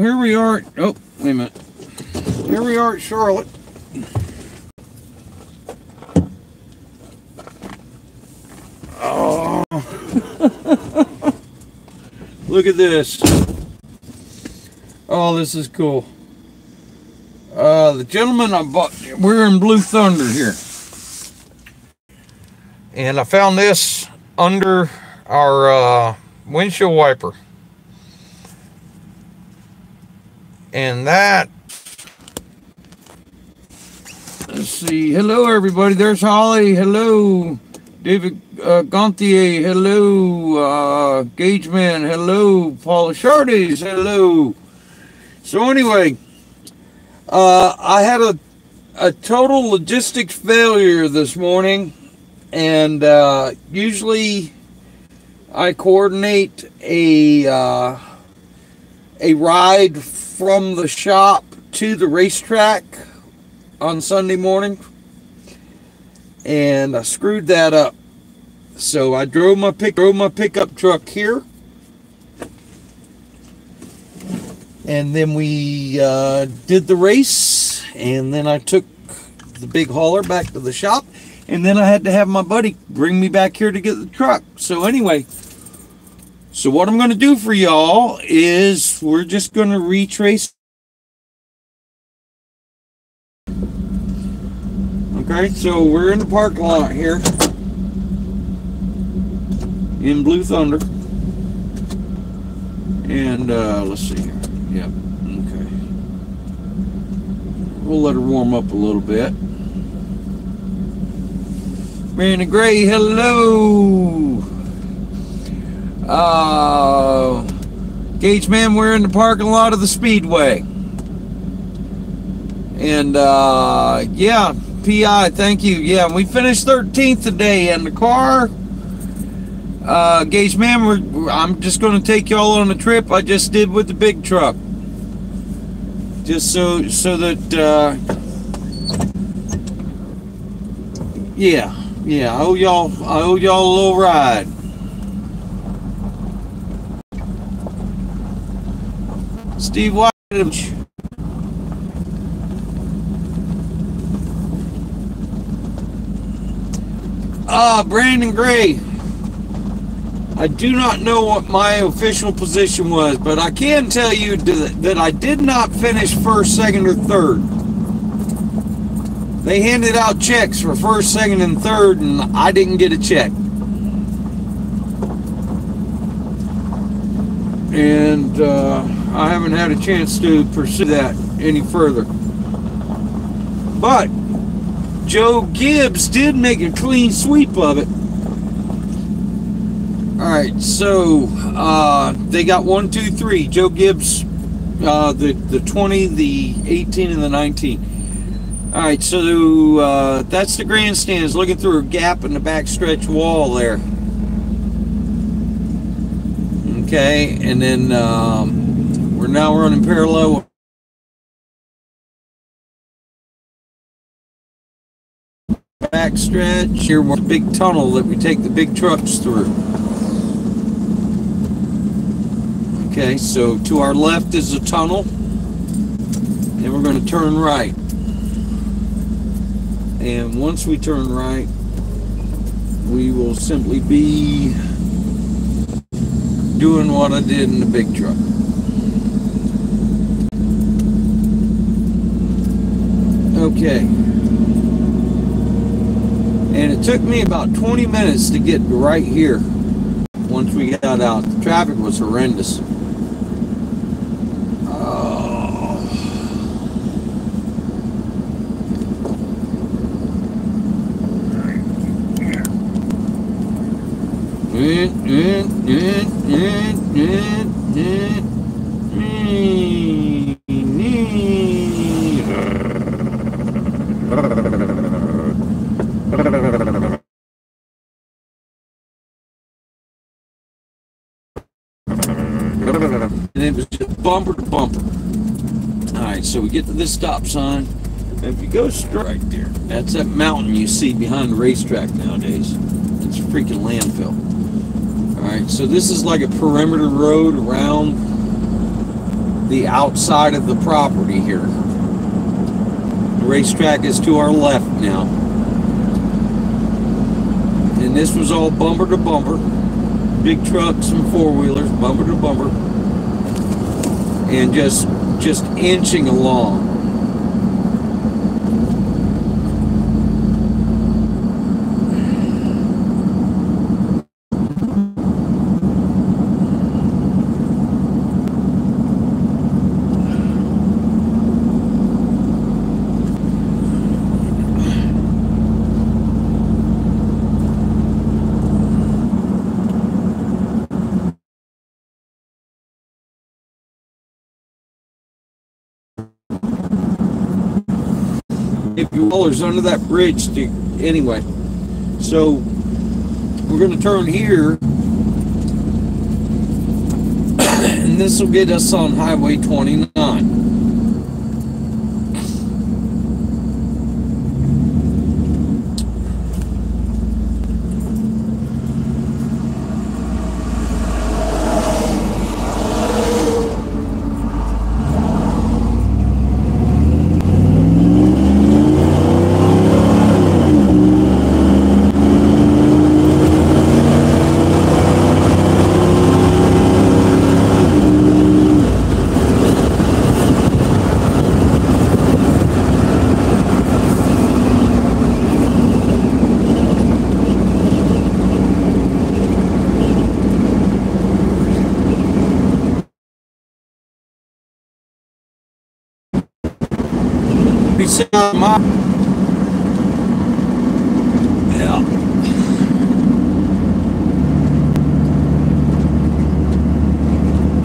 here we are. Oh, wait a minute. Here we are at Charlotte. Oh, look at this. Oh, this is cool. The gentleman I bought, we're in Blue Thunder here. And I found this under our windshield wiper. And that, let's see, hello everybody, there's Holly, hello, David Gontier, hello, Gageman, hello, Paul Chardes, hello. So anyway, I had a total logistics failure this morning, and usually I coordinate a ride from the shop to the racetrack on Sunday morning, and I screwed that up. So I drove my pickup truck here, and then we did the race, and then I took the big hauler back to the shop, and then I had to have my buddy bring me back here to get the truck. So anyway, so what I'm going to do for y'all is we're just going to retrace. Okay, so we're in the parking lot here in Blue Thunder. And let's see here. Yep, okay. We'll let her warm up a little bit. Brandon Gray, hello. Gage man, we're in the parking lot of the Speedway. And yeah, PI, thank you. Yeah, we finished 13th today in the car. Gage man, I'm just going to take y'all on a trip I just did with the big truck. Just so that yeah, I owe y'all a little ride. Steve White. Brandon Gray. I do not know what my official position was, but I can tell you that I did not finish first, second, or third. They handed out checks for first, second, and third, and I didn't get a check. And I haven't had a chance to pursue that any further. But Joe Gibbs did make a clean sweep of it. Alright, so they got 1, 2, 3. Joe Gibbs, the 20, the 18, and the 19. Alright, so that's the grandstands looking through a gap in the backstretch wall there. Okay, and then we're now running parallel. Backstretch here, we're a big tunnel that we take the big trucks through. Okay, so to our left is a tunnel, and we're going to turn right. And once we turn right, we will simply be doing what I did in the big truck. Okay. And it took me about 20 minutes to get right here. Once we got out, the traffic was horrendous. And it was just bumper to bumper. Alright, so we get to this stop sign. If you go straight right there, that's that mountain you see behind the racetrack nowadays. It's a freaking landfill. Alright, so this is like a perimeter road around the outside of the property here. The racetrack is to our left now. And this was all bumper to bumper. Big trucks and four-wheelers, bumper to bumper. And just inching along. If you rollers under that bridge anyway. So we're going to turn here and this will get us on Highway 29. Yeah.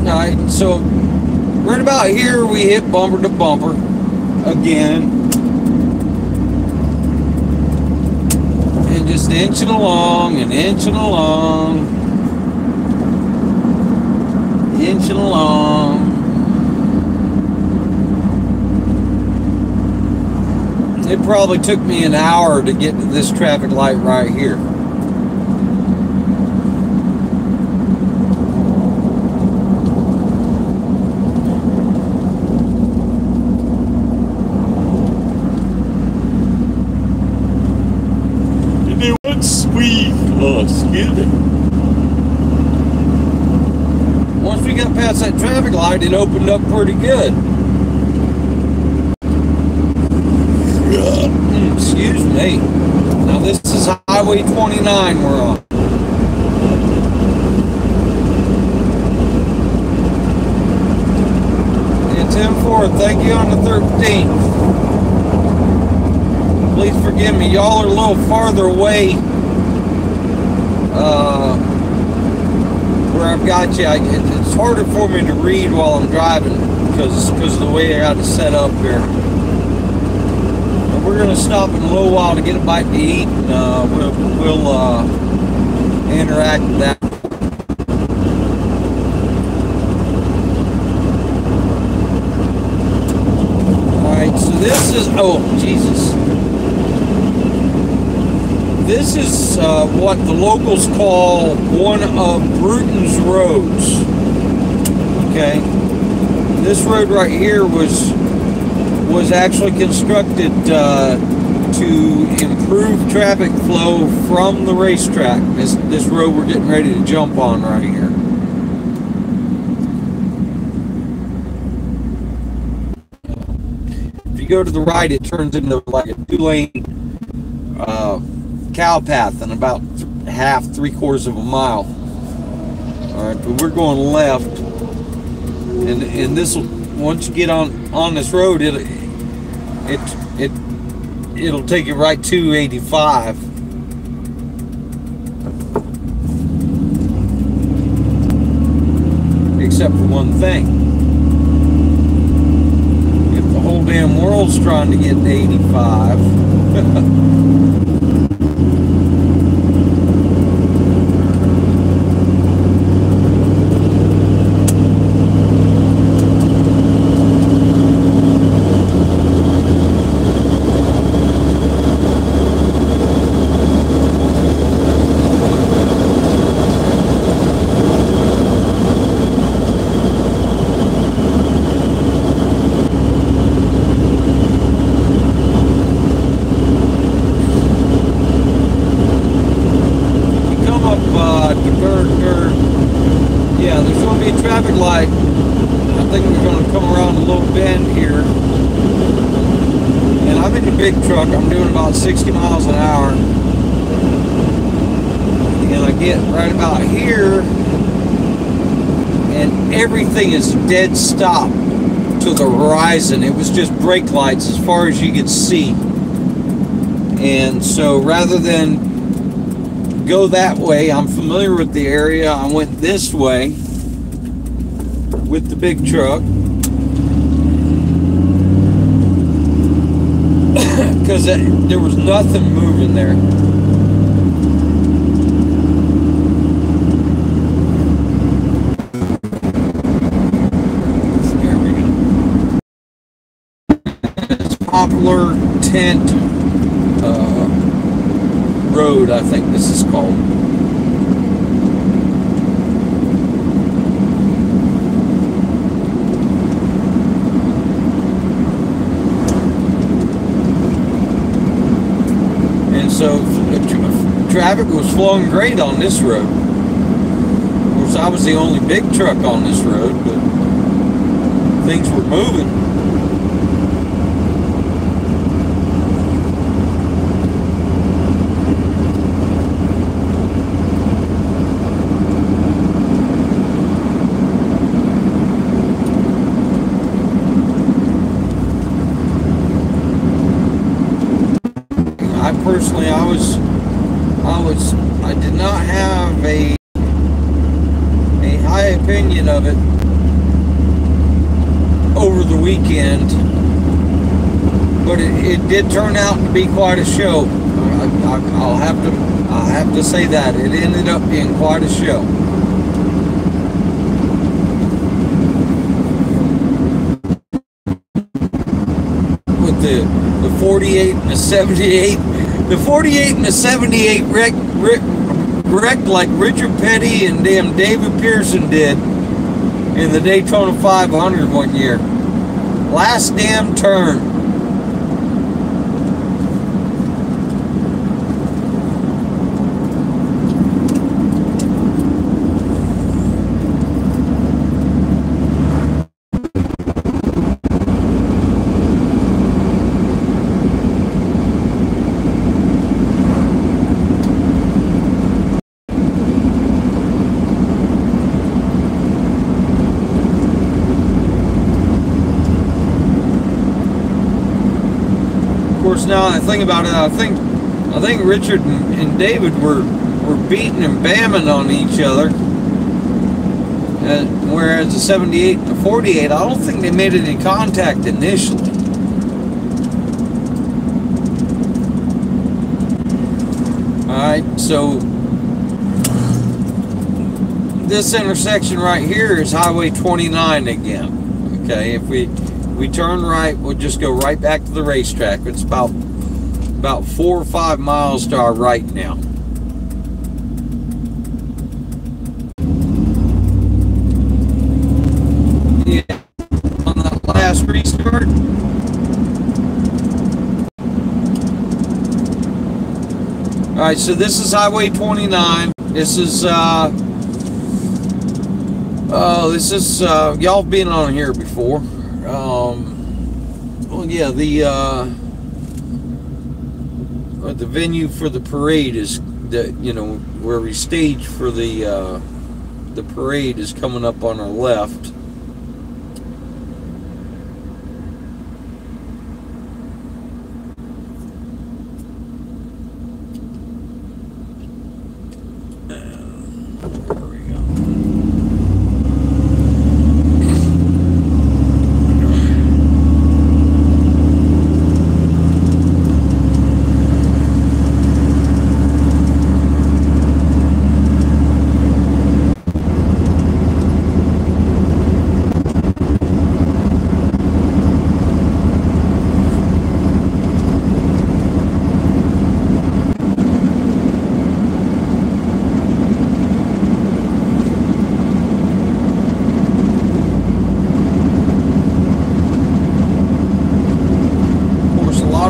Alright, so right about here we hit bumper to bumper again. And just inching along and inching along. Inching along. It probably took me an hour to get to this traffic light right here. And it went sweet. Oh, excuse me. Once we got past that traffic light, it opened up pretty good. Excuse me. Now this is Highway 29 we're on. And 10-4, thank you on the 13th. Please forgive me, y'all are a little farther away where I've got you. It's harder for me to read while I'm driving because of the way I got it set up here. We're going to stop in a little while to get a bite to eat, and we'll interact with that. Alright, so this is, oh, Jesus. This is what the locals call one of Bruton's roads. Okay? This road right here was actually constructed to improve traffic flow from the racetrack. This road we're getting ready to jump on right here. If you go to the right, it turns into like a two-lane cow path in about three-quarters of a mile. All right, but we're going left, and this will, once you get on this road, it'll take you right to 85. Except for one thing. If the whole damn world's trying to get to 85. big truck. I'm doing about 60 miles an hour. And I get right about here, and everything is dead stop to the horizon. It was just brake lights as far as you could see. And so rather than go that way, I'm familiar with the area, I went this way with the big truck. Because there was nothing moving there. There we go. It's Poplar Tent Road, I think this is called. So traffic was flowing great on this road. Of course, I was the only big truck on this road, but things were moving. Personally, I did not have a high opinion of it over the weekend, but it did turn out to be quite a show. I'll have to say that it ended up being quite a show. With the 48 and the 78. The 48 and the 78 wrecked like Richard Petty and damn David Pearson did in the Daytona 500 one year. Last damn turn. Now I think about it, I think Richard and David were beating and bamming on each other, whereas the 78 and the 48, I don't think they made any contact initially. Alright, so this intersection right here is Highway 29 again. Okay, if we turn right, we'll just go right back to the racetrack. It's about 4 or 5 miles to our right now. Yeah, on that last restart. All right, so this is Highway 29. This is y'all been on here before. Well, yeah, the venue for the parade is where we stage for the parade is coming up on our left.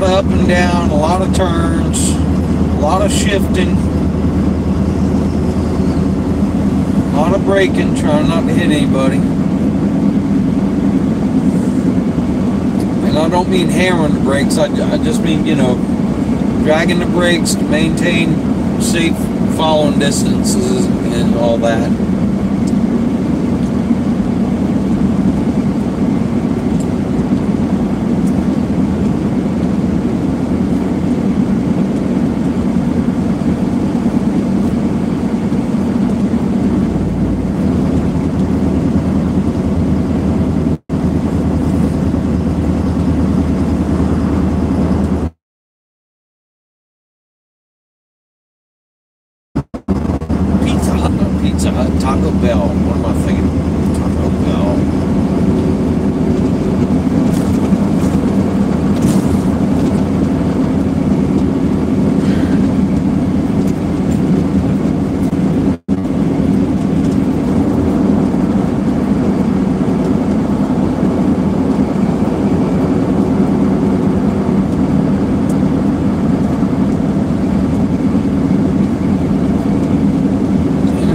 Up and down, a lot of turns, a lot of shifting, a lot of braking, trying not to hit anybody. And I don't mean hammering the brakes. I just mean, you know, dragging the brakes to maintain safe following distances and all that. Pizza Hut, Taco Bell. What am I thinking? Taco Bell.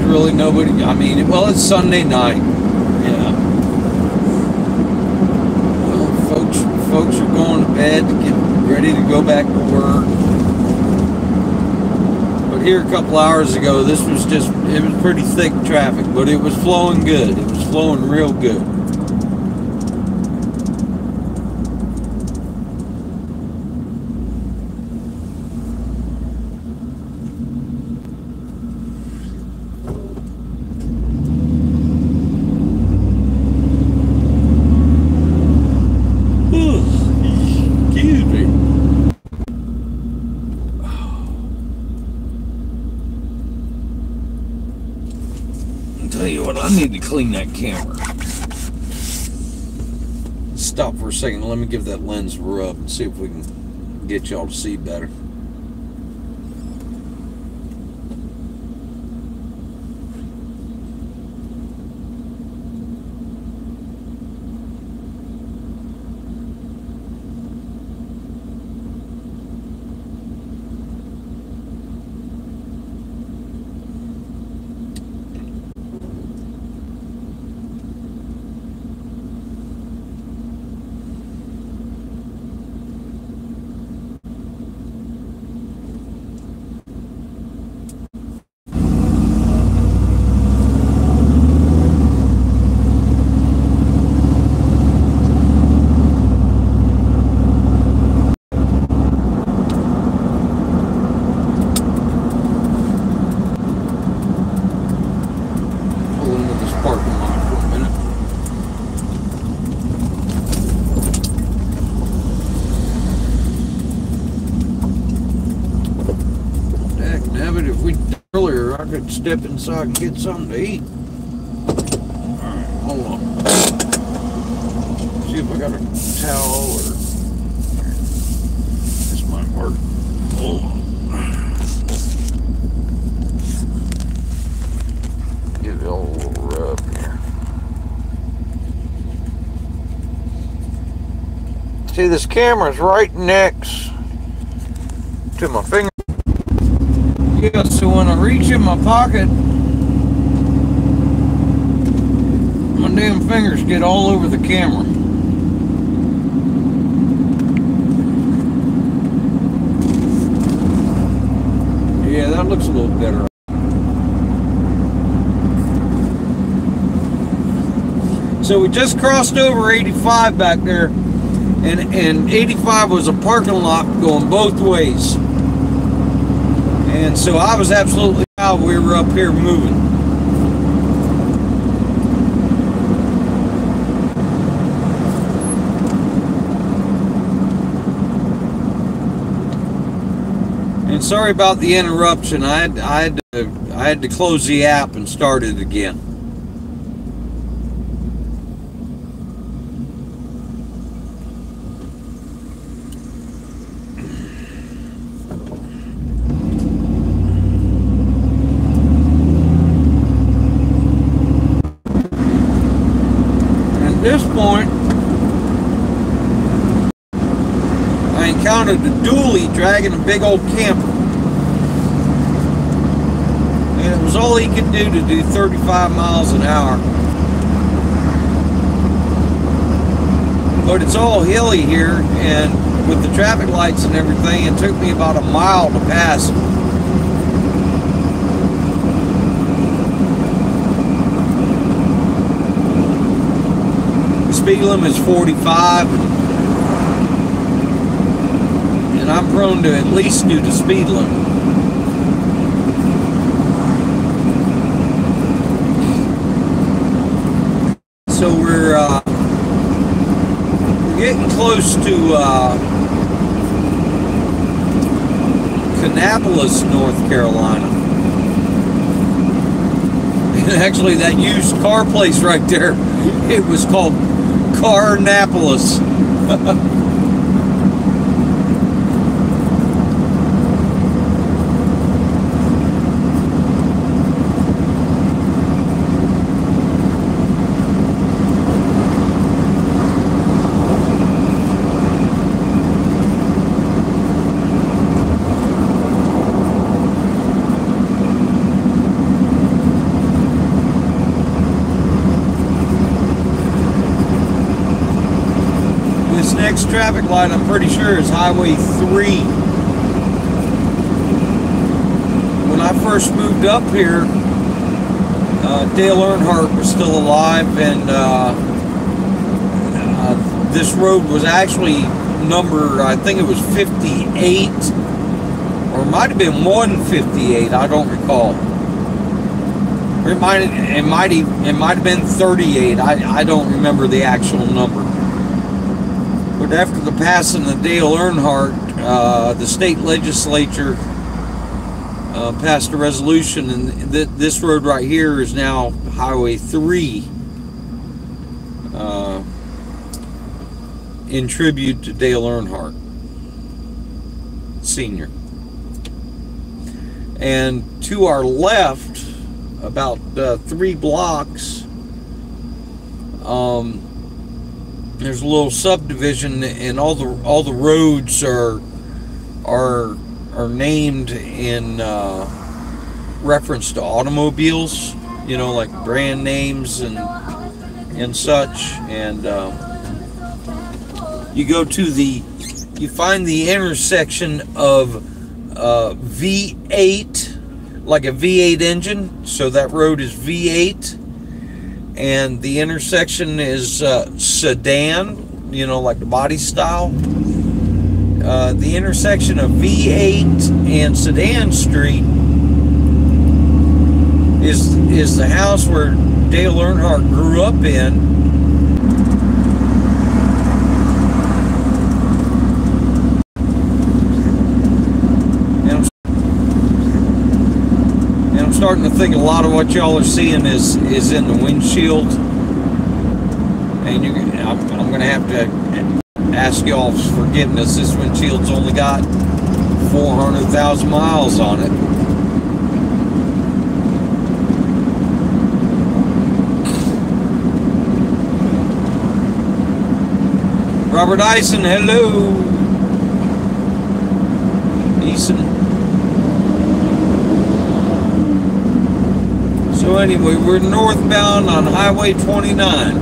Really nobody, I mean, well, it's Sunday night. Yeah. Well, folks are going to bed to get ready to go back to work. But here a couple hours ago, this was just, it was pretty thick traffic, but it was flowing good. It was flowing real good. Excuse me. I'll tell you what, I need to clean that camera. Stop for a second. Let me give that lens a rub and see if we can get y'all to see better. If we earlier, I could step inside and get something to eat. Alright, hold on. See if I got a towel or this might work. Hold on. Give it a little rub here. See, this camera's right next to my finger. Yeah, so when I reach in my pocket, my damn fingers get all over the camera. Yeah, that looks a little better. So we just crossed over 85 back there, and 85 was a parking lot going both ways. And so I was absolutely proud we were up here moving. And sorry about the interruption. I had to close the app and start it again. At this point, I encountered a dually dragging a big old camper. And it was all he could do to do 35 miles an hour. but it's all hilly here, and with the traffic lights and everything, it took me about a mile to pass. The speed limit is 45, and I'm prone to at least do the speed limit. So we're getting close to Kannapolis, North Carolina. And actually, that used car place right there, it was called Carnapolis. Next traffic light, I'm pretty sure, is Highway 3. When I first moved up here, Dale Earnhardt was still alive, and this road was actually number, I think it was 58, or it might have been 158, I don't recall. It might have been 38, I don't remember the actual number. But after the passing of Dale Earnhardt, the state legislature passed a resolution, and this road right here is now Highway 3, in tribute to Dale Earnhardt Sr. And to our left, about 3 blocks, there's a little subdivision, and all the roads are named in reference to automobiles, you know, like brand names and such. And you find the intersection of V8, like a V8 engine, so that road is V8. And the intersection is sedan, you know, like the body style. The intersection of V8 and Sedan Street is the house where Dale Earnhardt grew up in. And I'm starting to think a lot of what y'all are seeing is in the windshield, and I'm going to have to ask y'all's forgiveness. This windshield's only got 400,000 miles on it. Robert Eisen, hello. Eason. So anyway, we're northbound on Highway 29.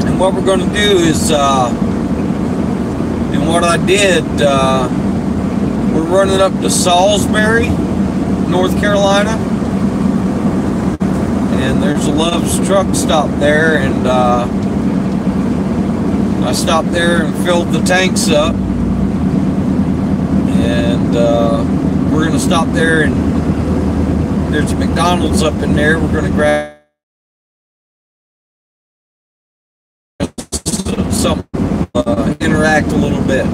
And what we're going to do is, and what I did, we're running up to Salisbury, North Carolina. And there's a Love's truck stop there, and I stopped there and filled the tanks up, and we're going to stop there, and there's a McDonald's up in there. We're going to grab some, interact a little bit.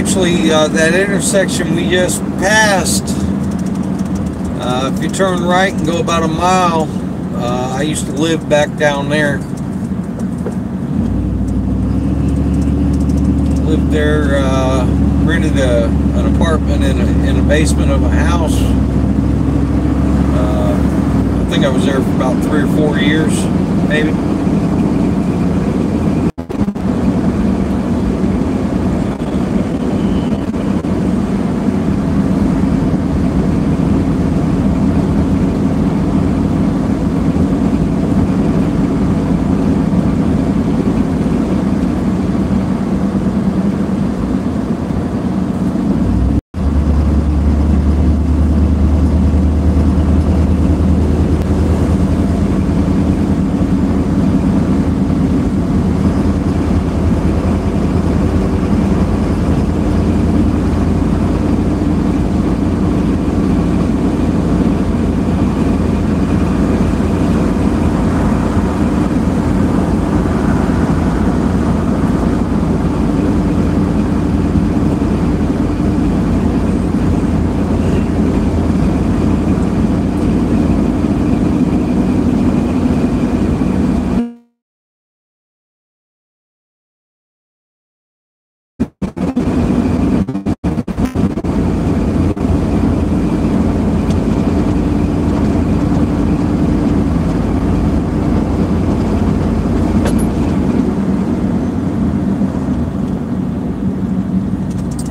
actually, that intersection we just passed, if you turn right and go about a mile, I used to live back down there. Lived there, rented an apartment in a basement of a house. I think I was there for about 3 or 4 years, maybe.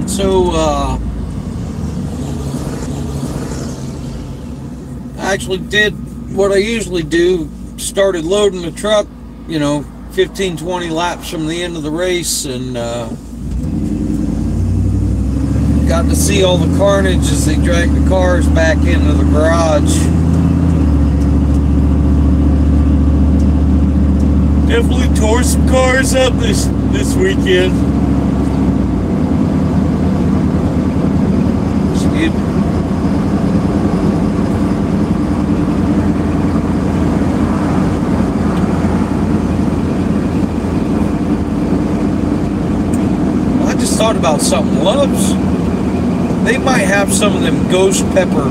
So, I actually did what I usually do, started loading the truck, 15, 20 laps from the end of the race, and got to see all the carnage as they dragged the cars back into the garage. Definitely tore some cars up this weekend. Thought about something. Love's, they might have some of them ghost pepper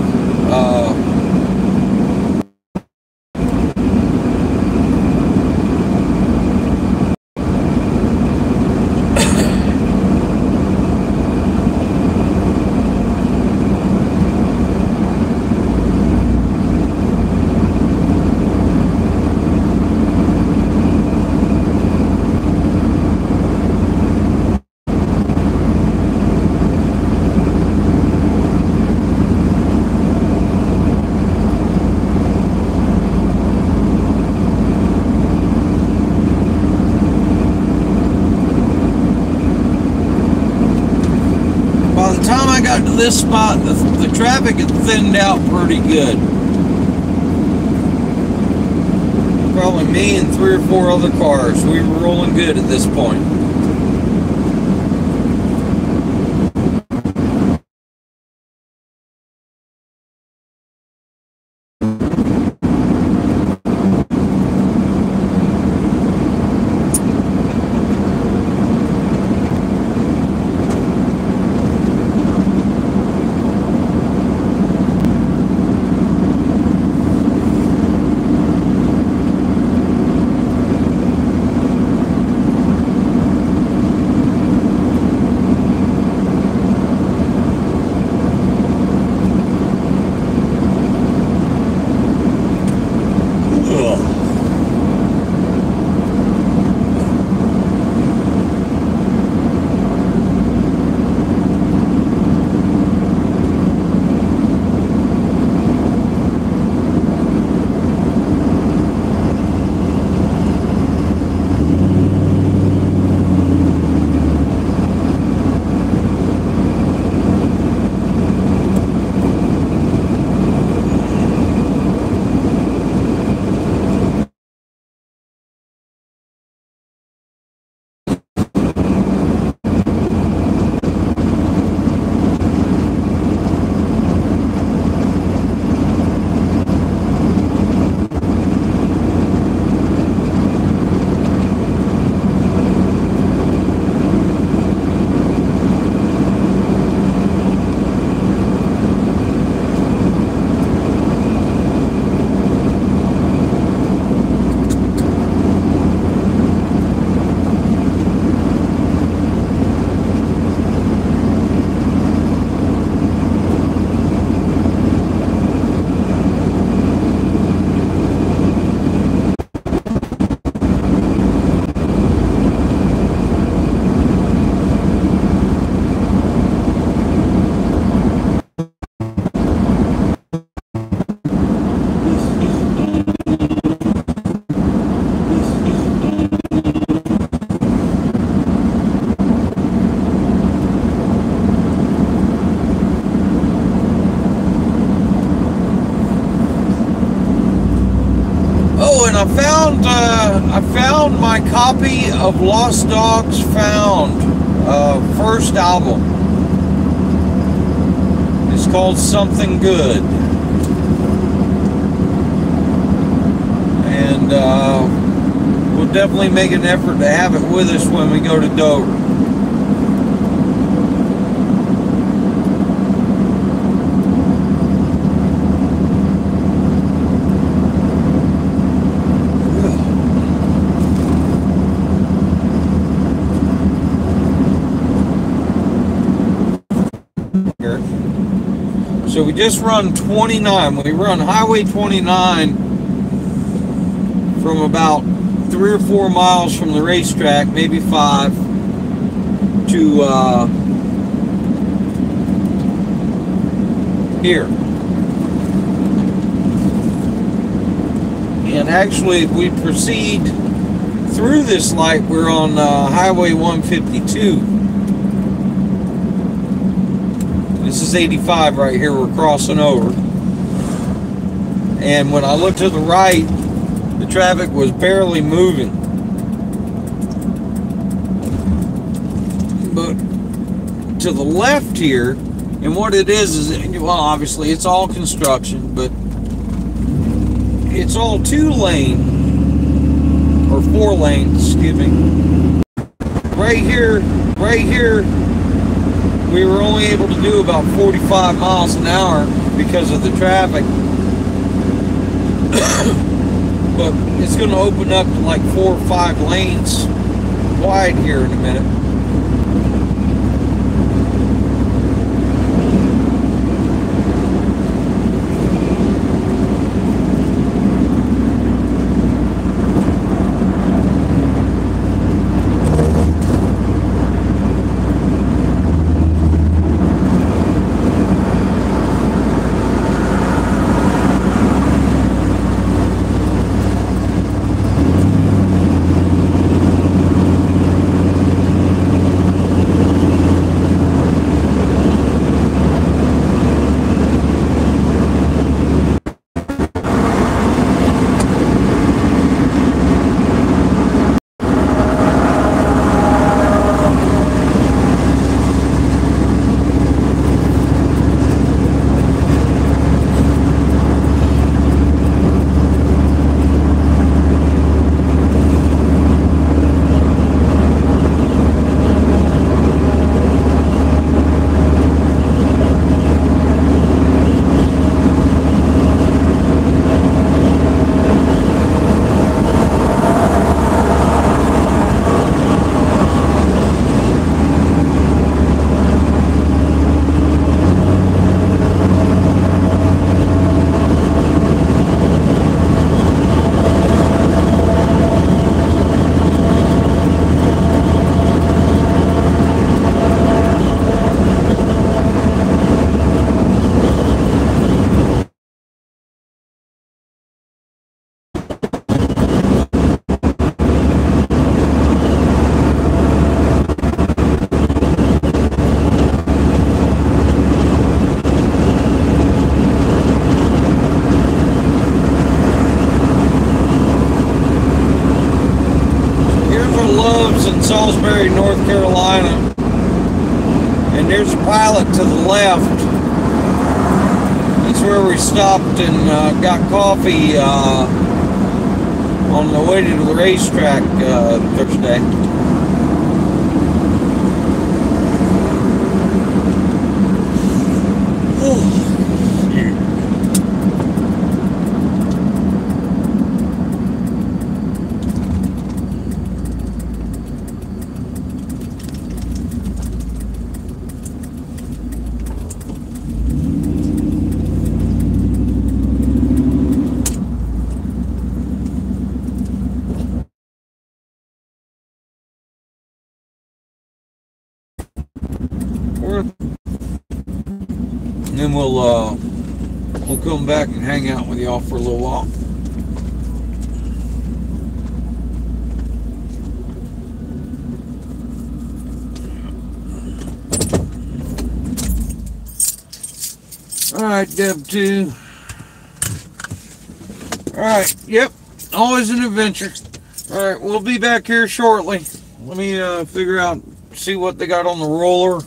to this spot, the traffic had thinned out pretty good. Probably me and 3 or 4 other cars. We were rolling good at this point. I found my copy of Lost Dogs Found, first album. It's called Something Good, and we'll definitely make an effort to have it with us when we go to Dover. So we just run 29. We run Highway 29 from about 3 or 4 miles from the racetrack, maybe 5, to here. And actually, if we proceed through this light, we're on Highway 152. This is 85 right here, we're crossing over. And when I looked to the right, the traffic was barely moving. But to the left here, and what it is, well, obviously it's all construction, but it's all 2-lane, or 4 lanes, excuse me. Right here, we were only able to do about 45 miles an hour because of the traffic. But it's going to open up to like 4 or 5 lanes wide here in a minute. Salisbury, North Carolina, and there's a Pilot to the left. That's where we stopped and got coffee on the way to the racetrack Thursday. And then we'll come back and hang out with y'all for a little while. All right, Deb 2. All right, yep. Always an adventure. All right, we'll be back here shortly. Let me figure out, see what they got on the roller.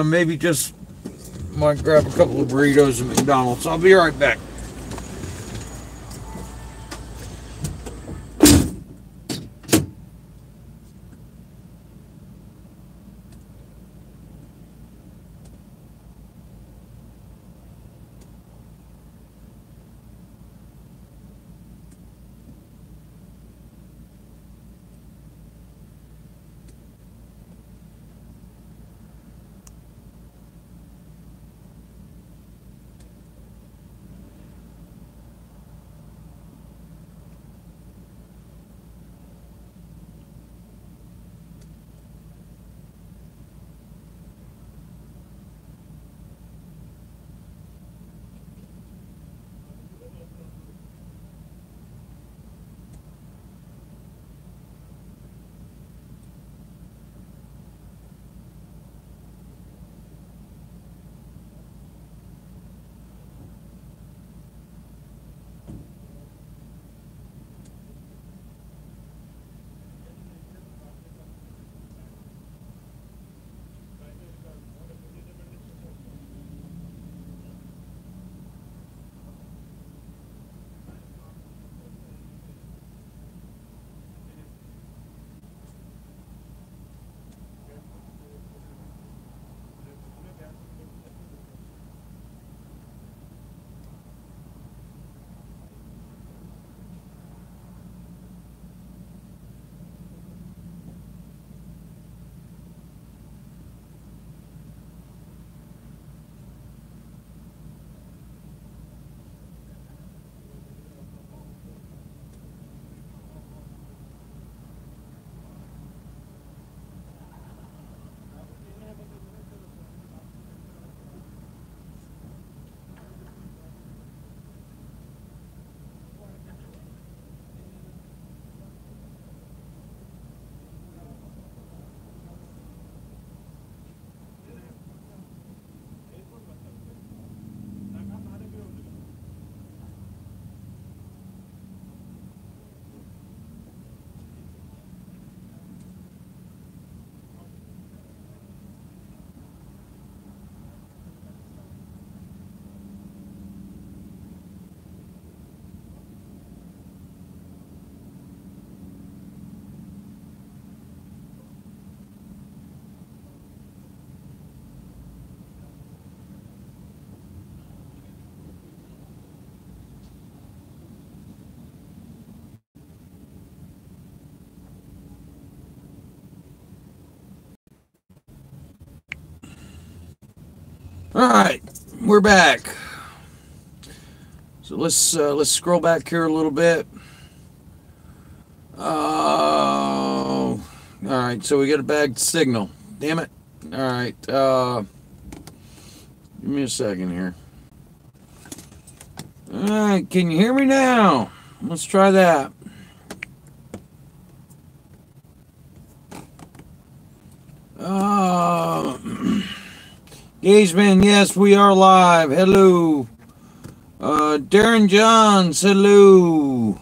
Maybe just might grab a couple of burritos at McDonald's. I'll be right back. All right, we're back. So let's scroll back here a little bit. All right, so we got a bad signal. Damn it. All right, give me a second here. All right, can you hear me now? Let's try that. Gageman, yes, we are live. Hello. Darren Johns, hello.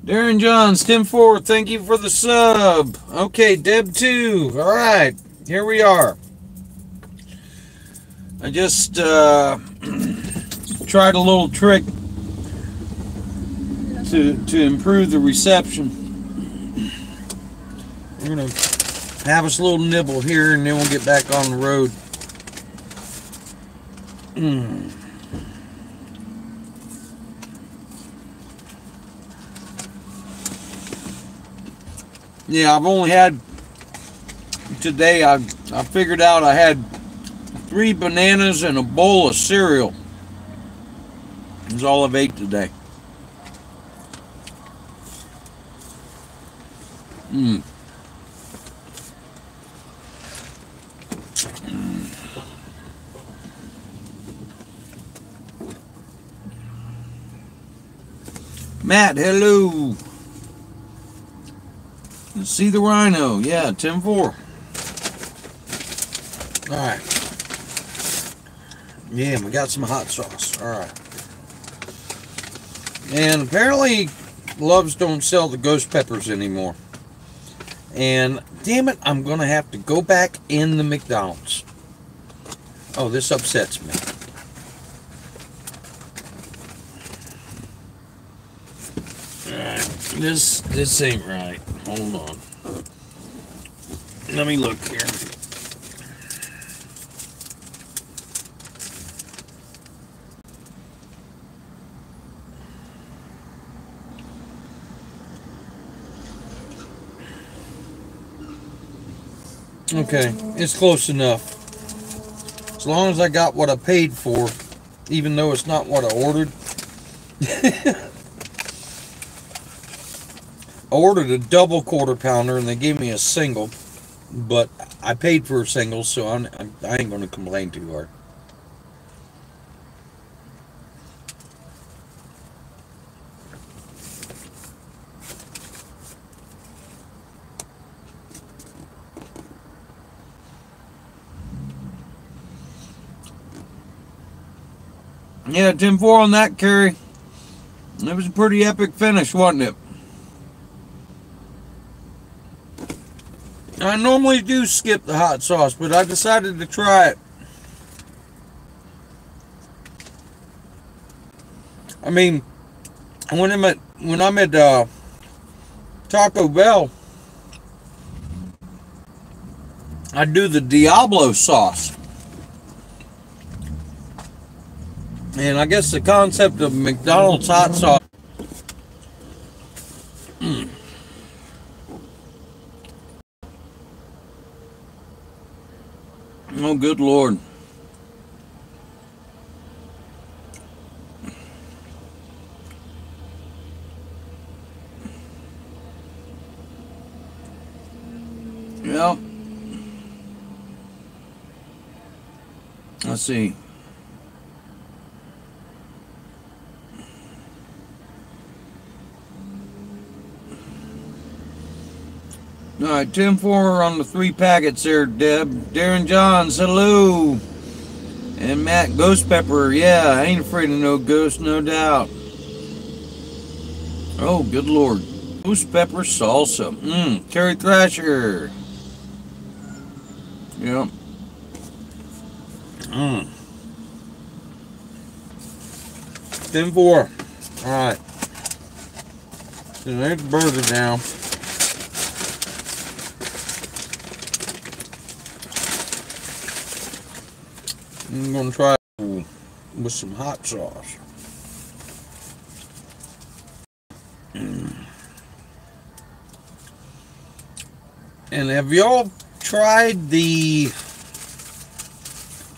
Darren Johns, 10-4, thank you for the sub. Okay, Deb 2. All right, here we are. I just tried a little trick to improve the reception. We're going to have us a little nibble here, and then we'll get back on the road. Yeah, I've only had today. I figured out I had 3 bananas and a bowl of cereal. That's all I've ate today. Mm. Matt, hello. Let's see the rhino. Yeah, 10-4. Alright. Yeah, we got some hot sauce. Alright. And apparently, Love's don't sell the ghost peppers anymore. And damn it, I'm going to have to go back in the McDonald's. Oh, this upsets me. Alright, this ain't right. Hold on. Let me look here. Okay, it's close enough. As long as I got what I paid for, even though it's not what I ordered. I ordered a double quarter pounder and they gave me a single, but I paid for a single, so I ain't going to complain too hard. Yeah, 10-4 on that, Carrie. It was a pretty epic finish, wasn't it? I normally do skip the hot sauce, but I decided to try it. I mean, when I'm at Taco Bell, I do the Diablo sauce. And I guess the concept of McDonald's hot sauce. Oh, good Lord. Yep. Let's see. All right, 10-4 on the 3 packets there, Deb. Darren Johns, hello. And Matt Ghost Pepper, yeah, I ain't afraid of no ghost, no doubt. Oh, good Lord. Ghost Pepper salsa. Terry Thrasher. Yep. 10-4. Alright. So there's the burger now. I'm going to try it with some hot sauce. And have y'all tried the,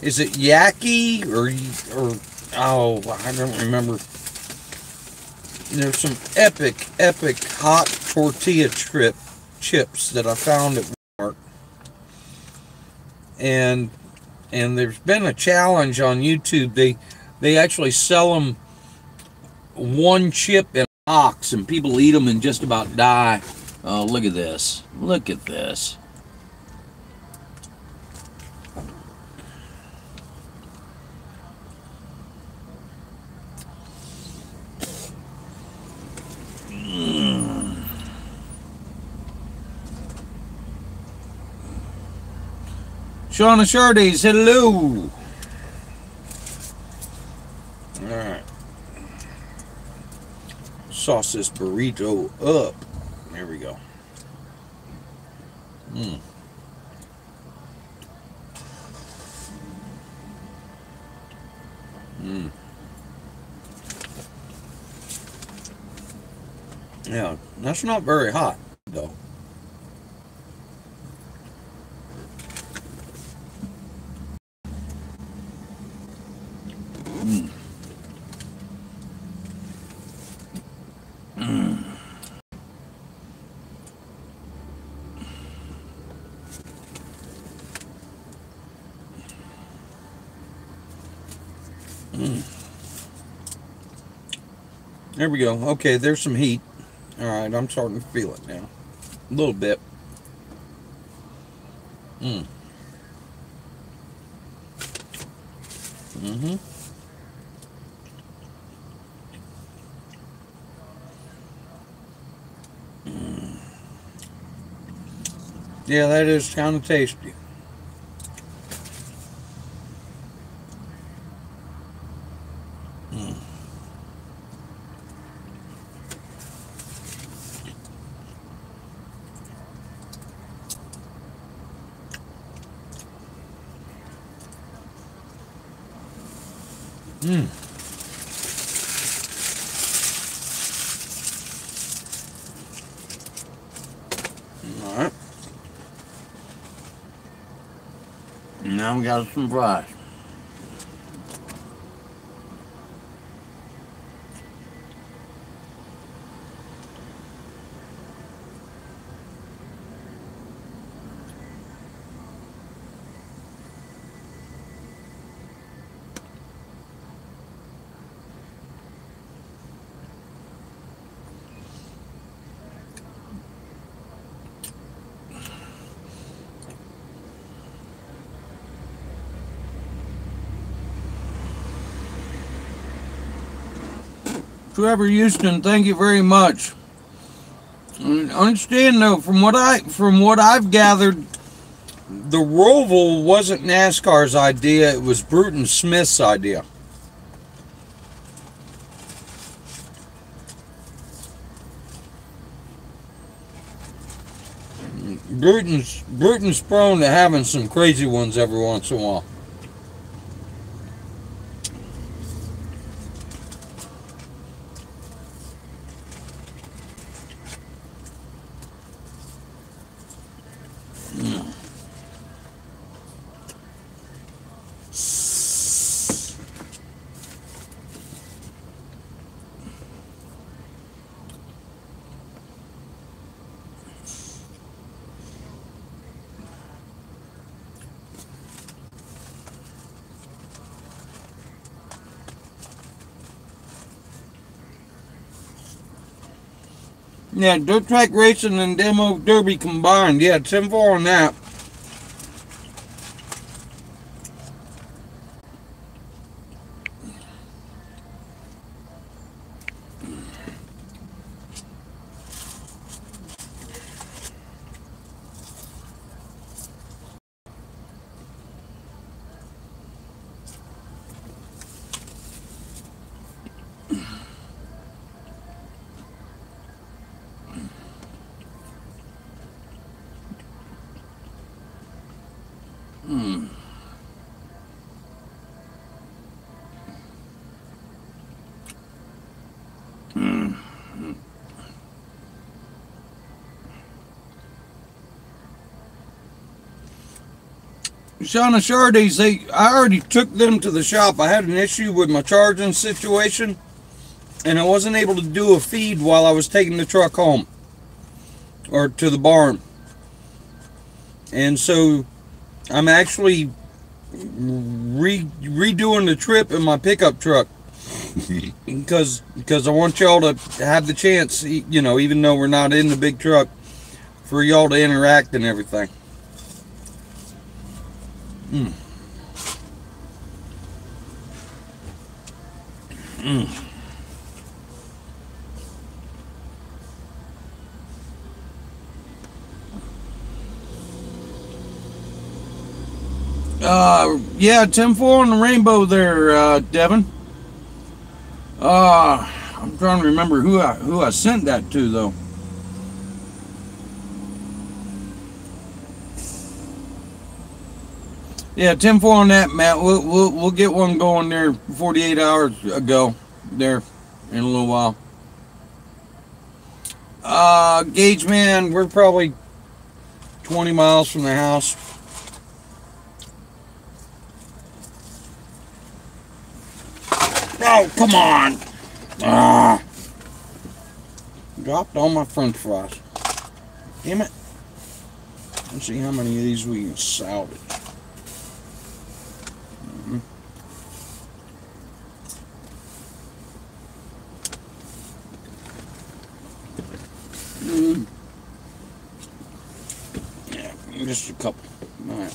is it Yaki or oh, I don't remember. There's some epic hot tortilla chips that I found at Walmart. And there's been a challenge on YouTube. They actually sell them one chip in a box, and people eat them and just about die. Oh, look at this. Look at this. Shauna Shardays, hello. Alright. Sauce this burrito up. There we go. Yeah, that's not very hot, though. There we go. Okay, there's some heat. All right, I'm starting to feel it now. A little bit. Mm. Mm-hmm. Mm. Yeah, that is kind of tasty. Mm. Mm. All right. Now we got some fries. Trevor Houston, thank you very much. Understand though, from what I've gathered, the Roval wasn't NASCAR's idea; it was Bruton Smith's idea. Bruton's prone to having some crazy ones every once in a while. Yeah, dirt track racing and demo derby combined. Yeah, 10-4 on that. Mm. Mm. Shauna Shardy's, I already took them to the shop. I had an issue with my charging situation, and I wasn't able to do a feed while I was taking the truck home or to the barn. And so I'm actually redoing the trip in my pickup truck because I want y'all to have the chance, you know, even though we're not in the big truck, for y'all to interact and everything. Mm. Mm. Yeah, 10-4 on the rainbow there, Devin. I'm trying to remember who I sent that to though. Yeah, 10-4 on that, Matt. We'll get one going there 48 hours ago there in a little while. Gauge man, we're probably 20 miles from the house. Oh, come on. Dropped all my french fries. Damn it. Let's see how many of these we can salvage. Yeah, just a couple. All right.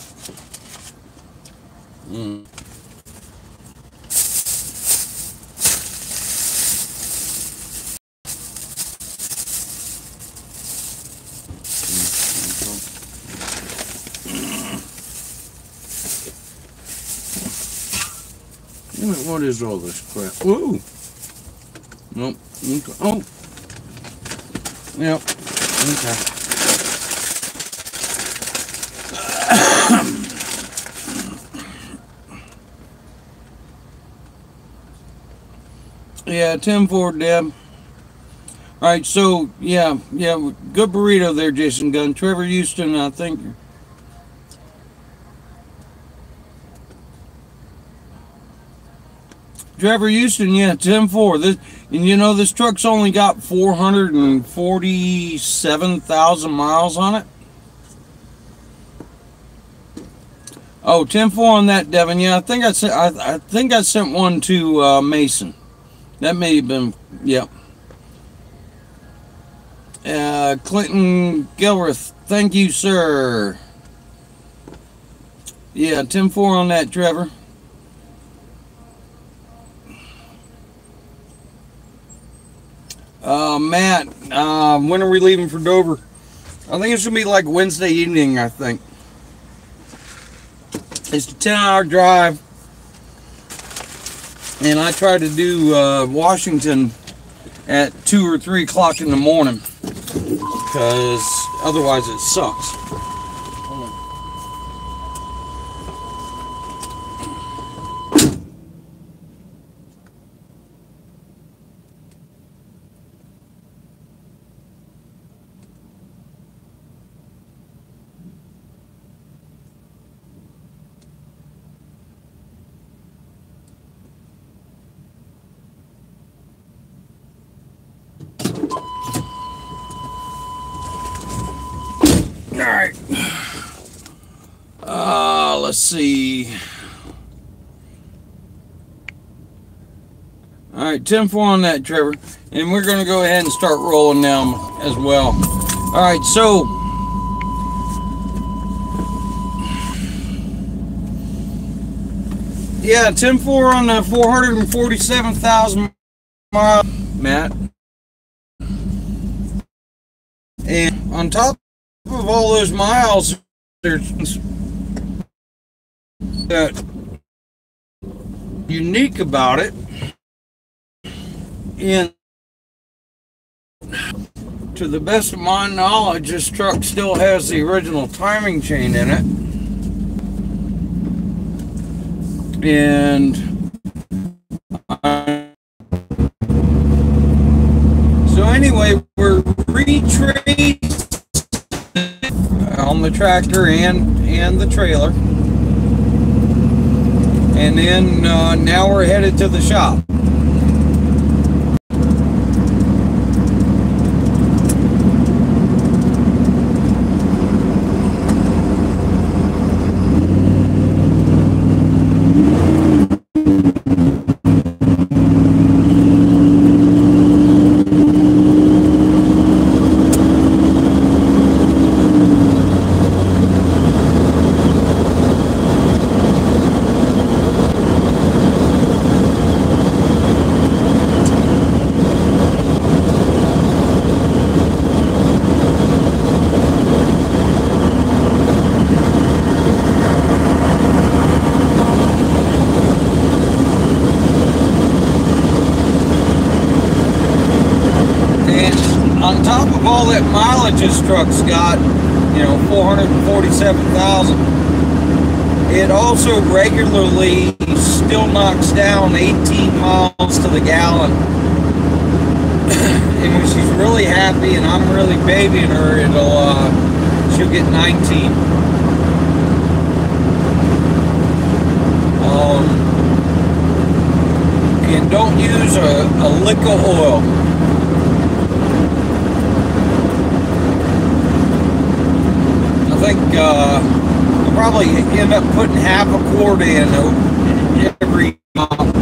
What is all this crap? Whoa! Nope. Okay. Oh. Yep. Okay. Yeah, 10-4, Deb. All right, so yeah, good burrito there, Jason Gunn. Trevor Houston, I think. Trevor Houston, yeah, 10-4. This, and you know, this truck's only got 447,000 miles on it. Oh, 10-4 on that, Devin. Yeah, I think I sent one to Mason. That may have been, yep. Clinton Gilreath, thank you, sir. Yeah, 10-4 on that, Trevor. Matt, when are we leaving for Dover? I think it's going to be like Wednesday evening, I think. It's a 10-hour drive. And I try to do Washington at 2 or 3 o'clock in the morning. Because otherwise it sucks. Alright. Let's see. Alright, 10-4 on that, Trevor. And we're going to go ahead and start rolling now as well. Alright, so yeah, 10-4 on the 447,000 miles, Matt. And on top of all those miles, there's that unique about it. And to the best of my knowledge, this truck still has the original timing chain in it. And so anyway, we're retraced on the tractor and the trailer. And then now we're headed to the shop. On top of all that mileage this truck's got, you know, 447,000, it also regularly still knocks down 18 miles to the gallon. And when she's really happy and I'm really babying her, she'll get 19. And don't use a lick of oil. I think I'll probably end up putting half a quart in every month.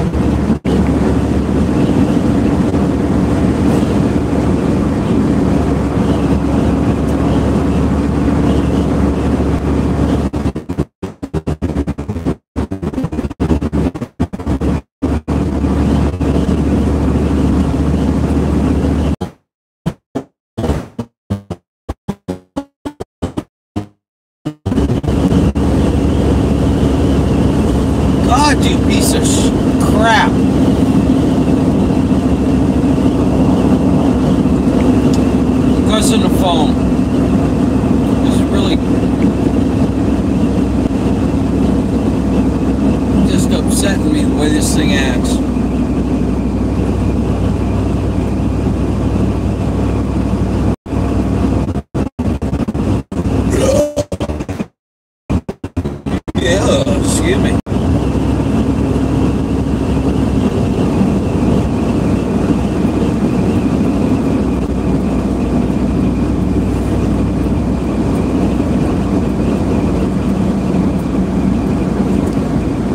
missing a phone. It's really just upsetting me the way this thing acts. Yeah, excuse me.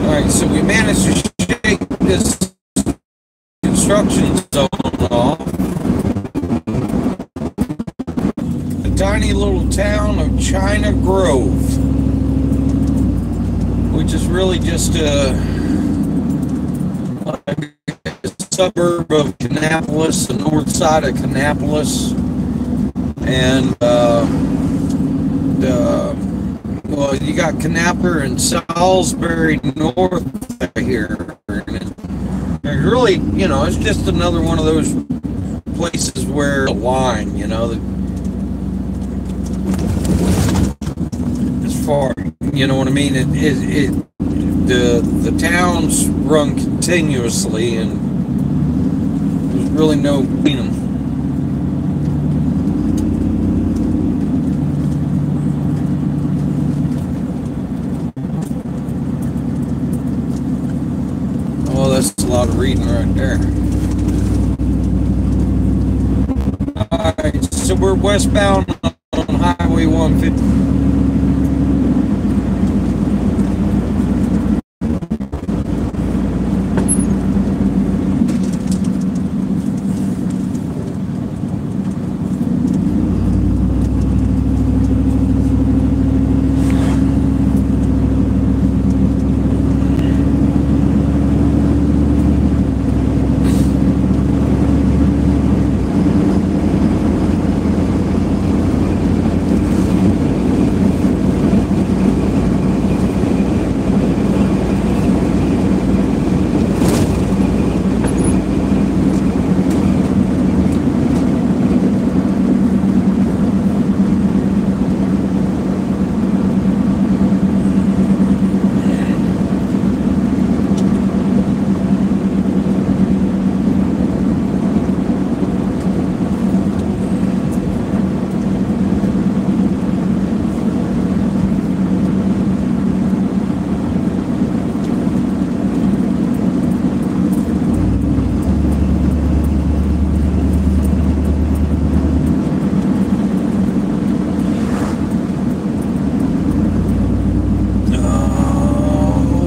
Alright, so we managed to shake this construction zone off. The tiny little town of China Grove, which is really just a suburb of Kannapolis, the north side of Kannapolis, and well, you got Kannapolis and Salisbury north here. And really, you know, it's just another one of those places where the line, you know, as far, you know what I mean. The towns run continuously, and there's really no between them. Oh, that's a lot of reading right there. Alright, so we're westbound on Highway 150.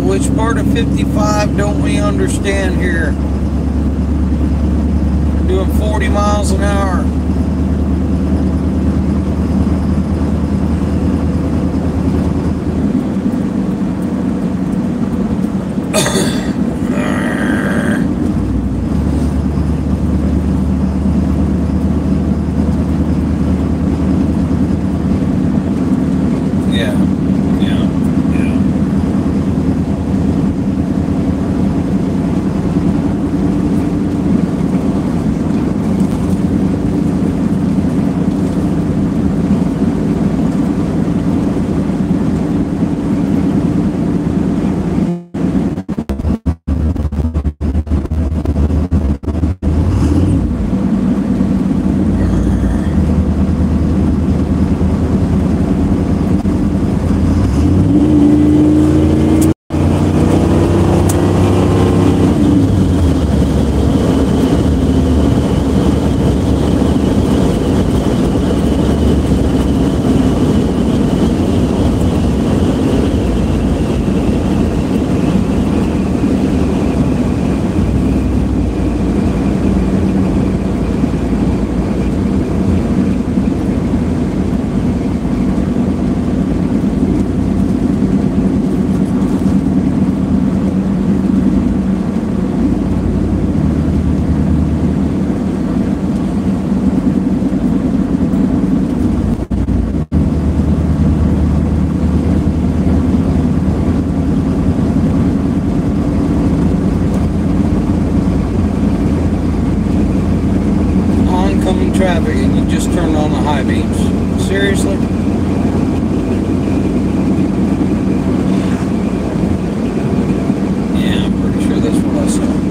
Which part of 55 don't we understand here? We're doing 40 miles an hour. oncoming traffic and you just turned on the high beams. Seriously? Yeah, I'm pretty sure that's what I saw.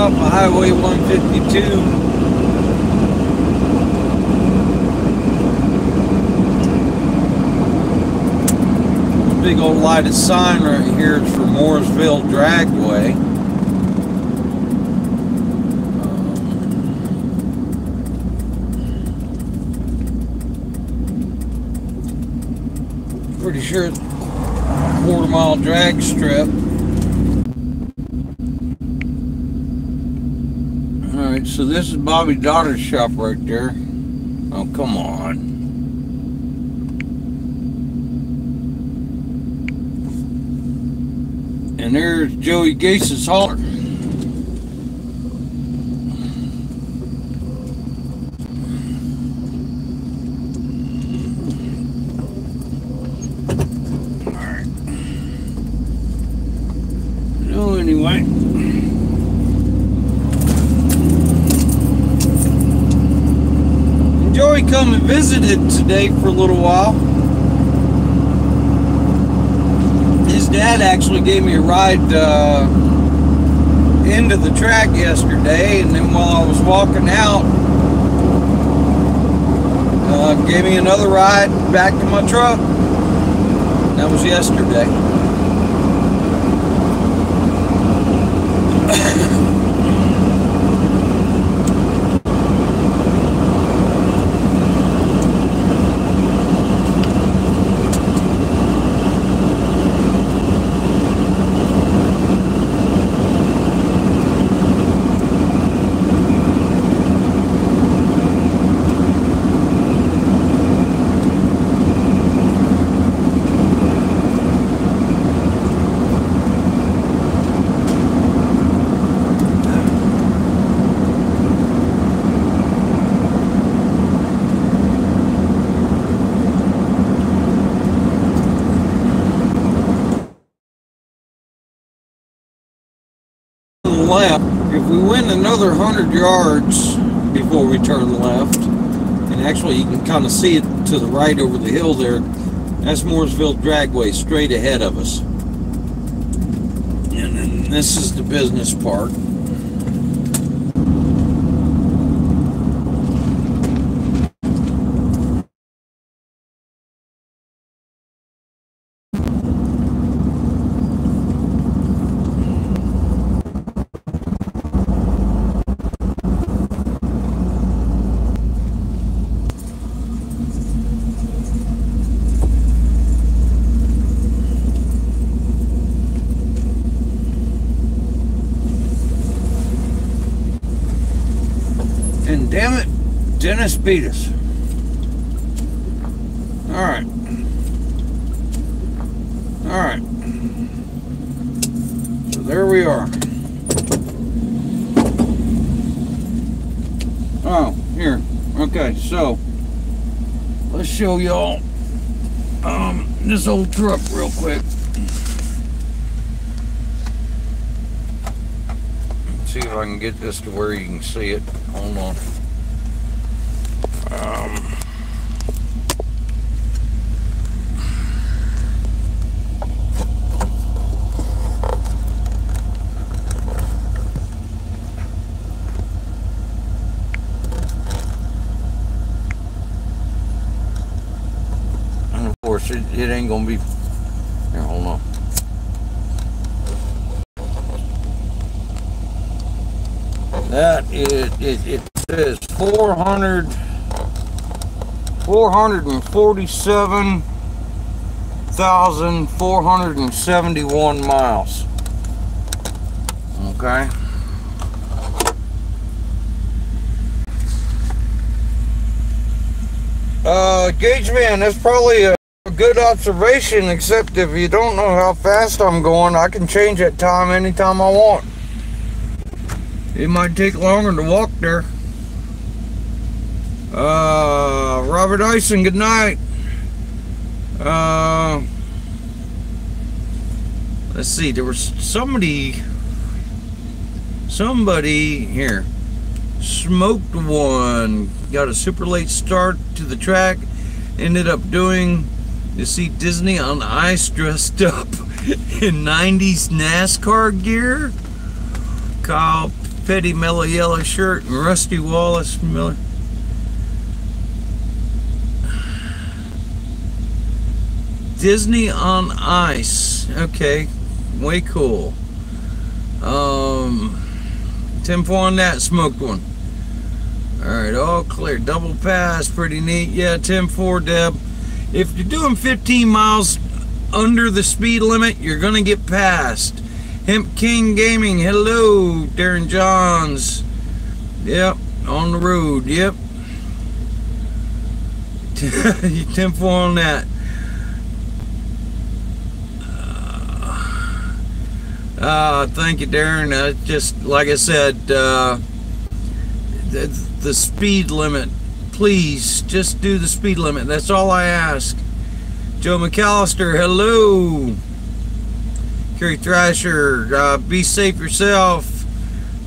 off of Highway 152. Big old lighted sign right here is for Mooresville Dragway. Pretty sure it's a quarter-mile drag strip. Alright, so this is Bobby's daughter's shop right there. Oh, come on. And there's Joey Gase's hauler. Alright. So anyway. Joey come and visited today for a little while. His dad actually gave me a ride into the track yesterday, and then while I was walking out, gave me another ride back to my truck. That was yesterday. Left, if we went another 100 yards before we turn left, and actually you can kind of see it to the right over the hill there, that's Mooresville Dragway straight ahead of us. And then this is the business park. And damn it, Dennis beat us. Alright. Alright. So there we are. Oh, here. Okay, so let's show y'all this old truck real quick. See if I can get this to where you can see it. Hold on. And of course, it ain't gonna be. Here, hold on. That is, it says 447,471 miles. Okay. Gauge man, that's probably a good observation, except if you don't know how fast I'm going, I can change that time anytime I want. It might take longer to walk there. Robert Ison, good night. Let's see, there was somebody here smoked one, got a super late start to the track, ended up doing, you see Disney on Ice dressed up in 90s NASCAR gear. Kyle Petty mellow yellow shirt and Rusty Wallace Miller. Disney on Ice. Okay, way cool. 10-4 on that, smoked one. Alright, all clear. Double pass, pretty neat. Yeah, 10-4, Deb. If you're doing 15 miles under the speed limit, you're gonna get passed. Hemp King Gaming, hello. Darren Johns. Yep, on the road, yep. 10-4 on that. Thank you, Darren. Just like I said, the speed limit. Please, just do the speed limit. That's all I ask. Joe McAllister, hello. Kerry Thrasher, be safe yourself.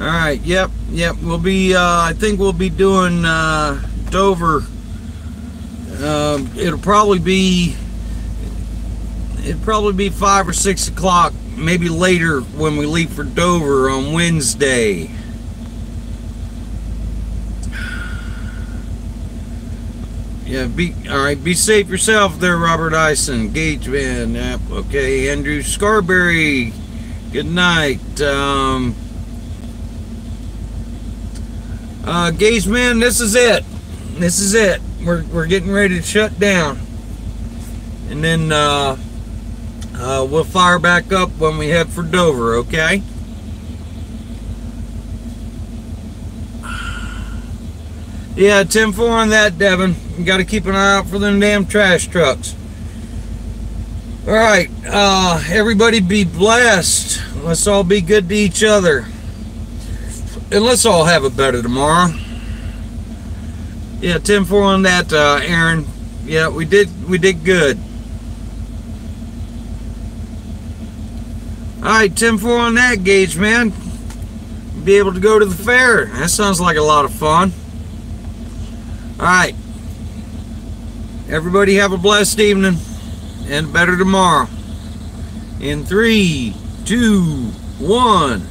All right, yep. We'll be. I think we'll be doing Dover. It'll probably be 5 or 6 o'clock. Maybe later when we leave for Dover on Wednesday. Yeah, alright, be safe yourself there, Robert Ison. Gage Man, yep, okay, Andrew Scarberry, good night. Gage Man, this is it. This is it. We're getting ready to shut down. And then we'll fire back up when we head for Dover, okay? Yeah, 10-4 on that, Devin. You got to keep an eye out for them damn trash trucks. All right, everybody be blessed. Let's all be good to each other. And let's all have a better tomorrow. Yeah, 10-4 on that, Aaron. Yeah, we did good. Alright, 10-4 on that, Gage, man. Be able to go to the fair. That sounds like a lot of fun. Alright. Everybody have a blessed evening. And better tomorrow. In 3, 2, 1.